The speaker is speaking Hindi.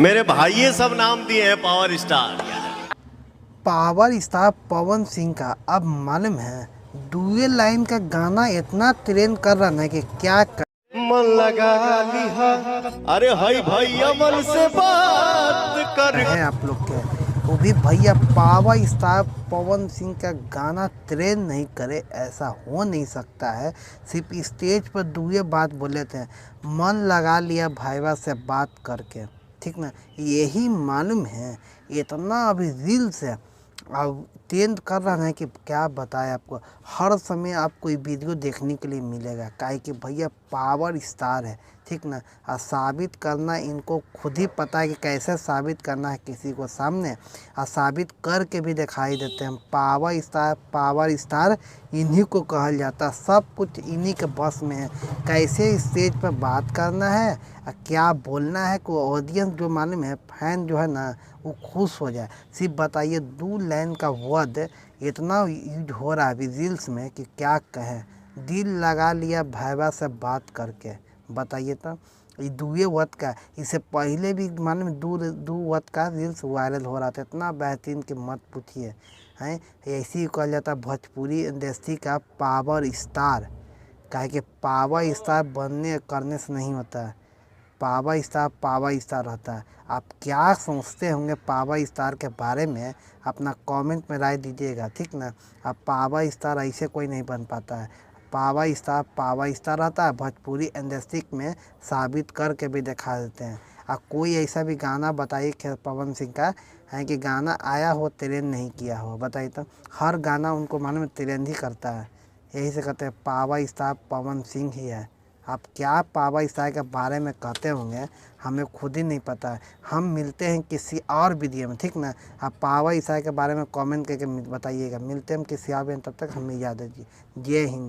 मेरे भाई ये सब नाम दिए हैं power star. Power star Pawan Singh का अब मालूम है डुअल लाइन का गाना इतना ट्रेंड कर रहा है कि क्या कर मन लगा लिहा, अरे हाय भैया मन से बात कर। है आप लोग के वो भी भैया पावर स्टार पवन सिंह का गाना ट्रेंड नहीं करे, ऐसा हो नहीं सकता है। सिर्फ स्टेज पर दुए बात बोले थे, मन लगा लिया भाईवा से बात करके, ठीक ना। यही मालूम है इतना अभी रील्स है अब ट्रेंड कर रहा है कि क्या बताएं आपको। हर समय आपको ये वीडियो देखने के लिए मिलेगा, काहे कि भैया पावर स्टार है, ठीक ना। और साबित करना इनको खुद ही पता है कि कैसे साबित करना है किसी को सामने, और साबित करके भी दिखाई देते हैं। पावर स्टार इन्हीं को कहल जाता है, सब कुछ इन्हीं के बस में है। कैसे स्टेज पर बात करना है और क्या बोलना है को ऑडियंस जो मालूम है, फैन जो है ना वो खुश हो जाए। सिर्फ बताइए 2 लाइन का वर्ड इतना यूज हो रहा है अभी रील्स में कि क्या कहें। दिल लगा लिया भाईवा से बात करके, बताइए तो। ये दुए वर्ड का, इससे पहले भी मालूम दो वर्ड का रील्स वायरल हो रहा था, इतना बेहतरीन कि मत पूछिए। हैं ऐसे ही कहा जाता है भोजपुरी इंडस्ट्री का पावर स्टार, काहे कि पावर स्टार बनने करने से नहीं होता है। पावर स्टार रहता है। आप क्या सोचते होंगे पावर स्टार के बारे में, अपना कमेंट में राय दीजिएगा, ठीक ना। अब पावर स्टार ऐसे कोई नहीं बन पाता है। पावर स्टार रहता है, भोजपुरी इंडस्ट्री में साबित करके भी दिखा देते हैं। अब कोई ऐसा भी गाना बताइए पवन सिंह का है कि गाना आया हो ट्रेंड नहीं किया हो, बताइए तो। हर गाना उनको मालूम ट्रेंड ही करता है, यही से कहते हैं पावर स्टार पवन सिंह ही है। आप क्या पावर स्टार के बारे में कहते होंगे हमें खुद ही नहीं पता है। हम मिलते हैं किसी और वीडियो में, ठीक ना। आप पावर स्टार के बारे में कमेंट करके बताइएगा। मिलते हैं हम किसी और वीडियो में, तब तक हमें याद है जी। जय हिंद।